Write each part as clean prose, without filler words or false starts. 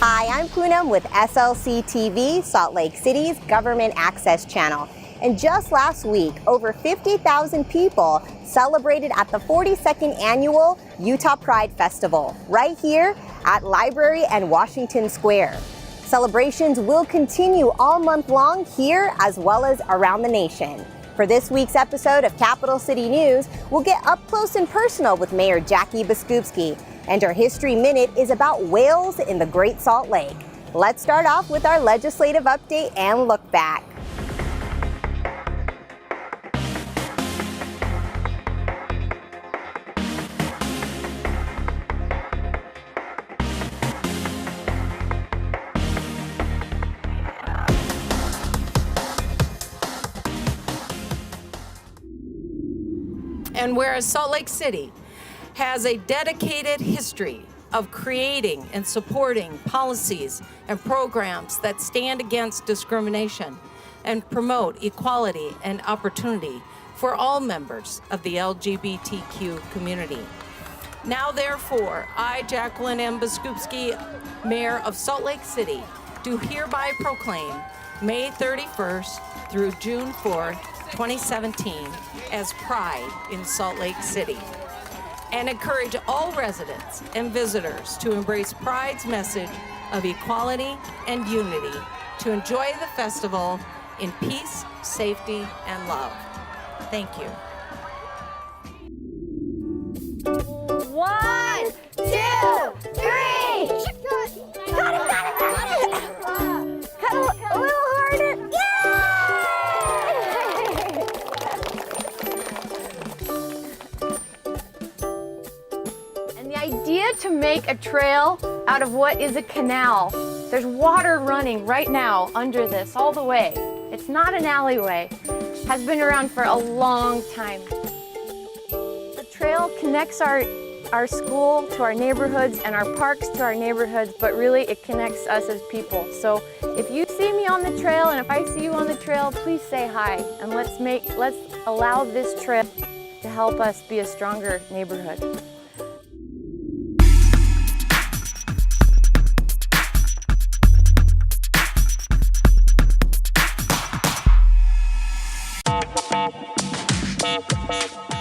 Hi, I'm Poonam with SLC TV, Salt Lake City's government access channel. And just last week, over 50,000 people celebrated at the 42nd annual Utah Pride Festival, right here at Library and Washington Square. Celebrations will continue all month long here as well as around the nation. For this week's episode of Capital City News, we'll get up close and personal with Mayor Jackie Biskupski. And our History Minute is about whales in the Great Salt Lake. Let's start off with our legislative update and look back. And whereas Salt Lake City has a dedicated history of creating and supporting policies and programs that stand against discrimination and promote equality and opportunity for all members of the LGBTQ community. Now, therefore, I, Jacqueline M. Biskupski, Mayor of Salt Lake City, do hereby proclaim May 31st through June 4th, 2017 as Pride in Salt Lake City, and encourage all residents and visitors to embrace Pride's message of equality and unity to enjoy the festival in peace, safety, and love. Thank you. 1, 2, 3! Got it! Cut a little harder. And the idea to make a trail out of what is a canal, there's water running right now under this all the way. It's not an alleyway. Has been around for a long time. The trail connects our school to our neighborhoods and our parks to our neighborhoods, but really it connects us as people. So if you see me on the trail and if I see you on the trail, please say hi, and let's allow this trail to help us be a stronger neighborhood.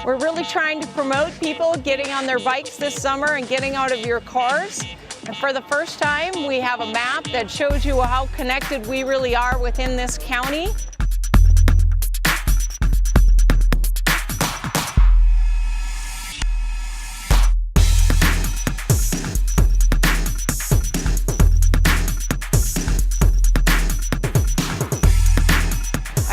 We're really trying to promote people getting on their bikes this summer and getting out of your cars. And for the first time, we have a map that shows you how connected we really are within this county.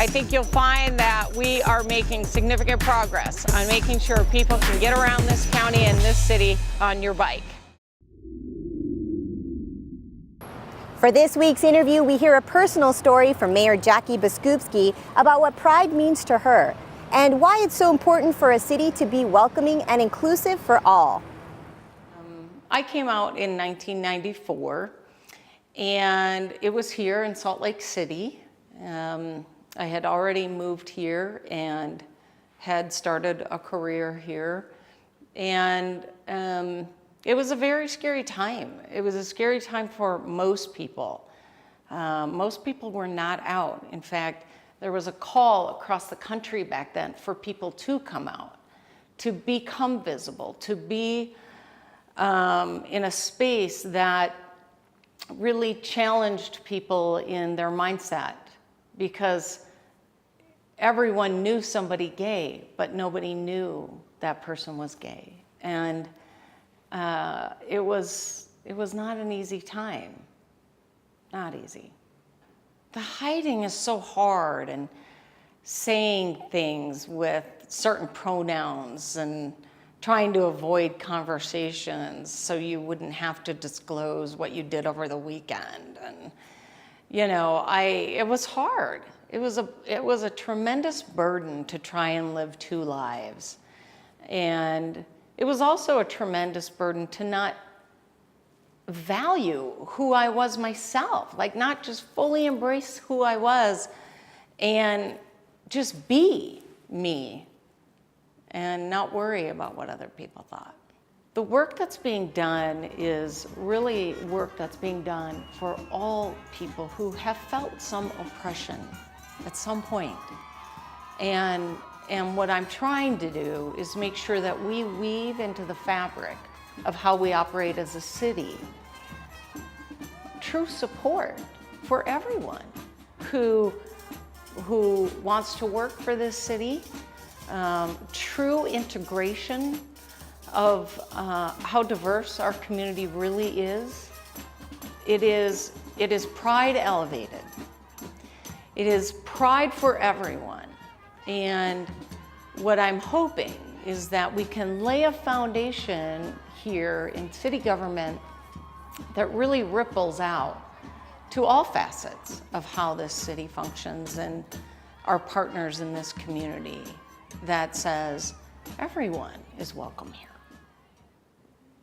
I think you'll find that we are making significant progress on making sure people can get around this county and this city on your bike. For this week's interview, we hear a personal story from Mayor Jackie Biskupski about what pride means to her and why it's so important for a city to be welcoming and inclusive for all. I came out in 1994, and it was here in Salt Lake City. I had already moved here and had started a career here. And it was a very scary time. It was a scary time for most people. Most people were not out. In fact, there was a call across the country back then for people to come out, to become visible, to be in a space that really challenged people in their mindset, because everyone knew somebody gay, but nobody knew that person was gay. And it was not an easy time, not easy. The hiding is so hard, and saying things with certain pronouns and trying to avoid conversations so you wouldn't have to disclose what you did over the weekend. And it was hard. It was a tremendous burden to try and live two lives. And it was also a tremendous burden to not value who I was myself, like not just fully embrace who I was and just be me and not worry about what other people thought. The work that's being done is really work that's being done for all people who have felt some oppression at some point. And what I'm trying to do is make sure that we weave into the fabric of how we operate as a city true support for everyone who wants to work for this city, true integration of how diverse our community really is. It is pride elevated. It is pride for everyone. And what I'm hoping is that we can lay a foundation here in city government that really ripples out to all facets of how this city functions and our partners in this community, that says everyone is welcome here.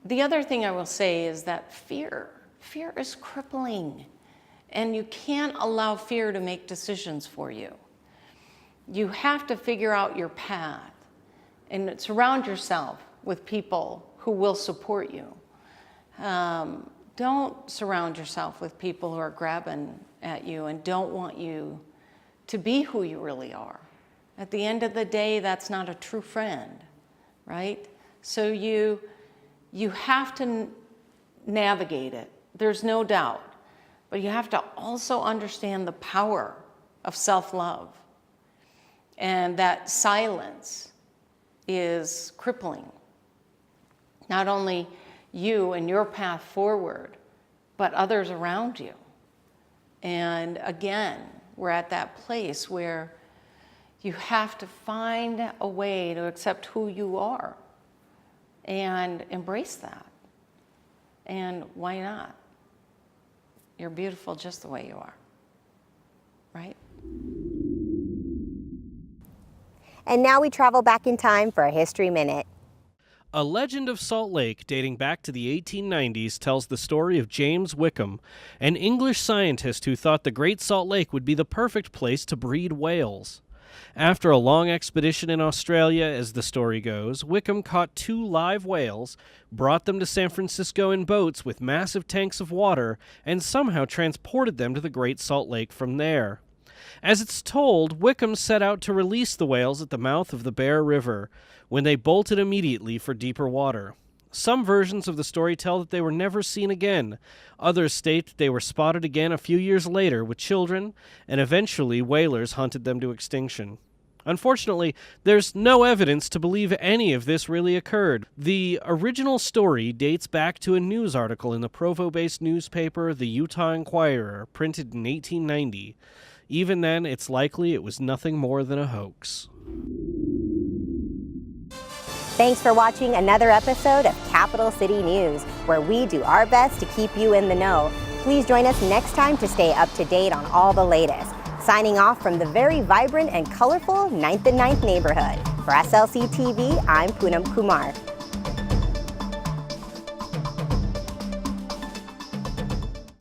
The other thing I will say is that fear is crippling, and you can't allow fear to make decisions for you. You have to figure out your path and surround yourself with people who will support you. Don't surround yourself with people who are grabbing at you and don't want you to be who you really are. At the end of the day, that's not a true friend, right? So you have to navigate it, there's no doubt. But you have to also understand the power of self-love. And that silence is crippling. Not only you and your path forward, but others around you. And again, we're at that place where you have to find a way to accept who you are and embrace that. And why not? You're beautiful just the way you are, right? And now we travel back in time for a History Minute. A legend of Salt Lake dating back to the 1890s tells the story of James Wickham, an English scientist who thought the Great Salt Lake would be the perfect place to breed whales. After a long expedition in Australia, as the story goes, Wickham caught 2 live whales, brought them to San Francisco in boats with massive tanks of water, and somehow transported them to the Great Salt Lake from there. As it's told, Wickham set out to release the whales at the mouth of the Bear River, when they bolted immediately for deeper water. Some versions of the story tell that they were never seen again. Others state that they were spotted again a few years later with children, and eventually whalers hunted them to extinction. Unfortunately, there's no evidence to believe any of this really occurred. The original story dates back to a news article in the Provo-based newspaper, the Utah Inquirer, printed in 1890. Even then, it's likely it was nothing more than a hoax. Thanks for watching another episode of Capital City News, where we do our best to keep you in the know. Please join us next time to stay up to date on all the latest. Signing off from the very vibrant and colorful 9th and 9th neighborhood. For SLC TV, I'm Poonam Kumar.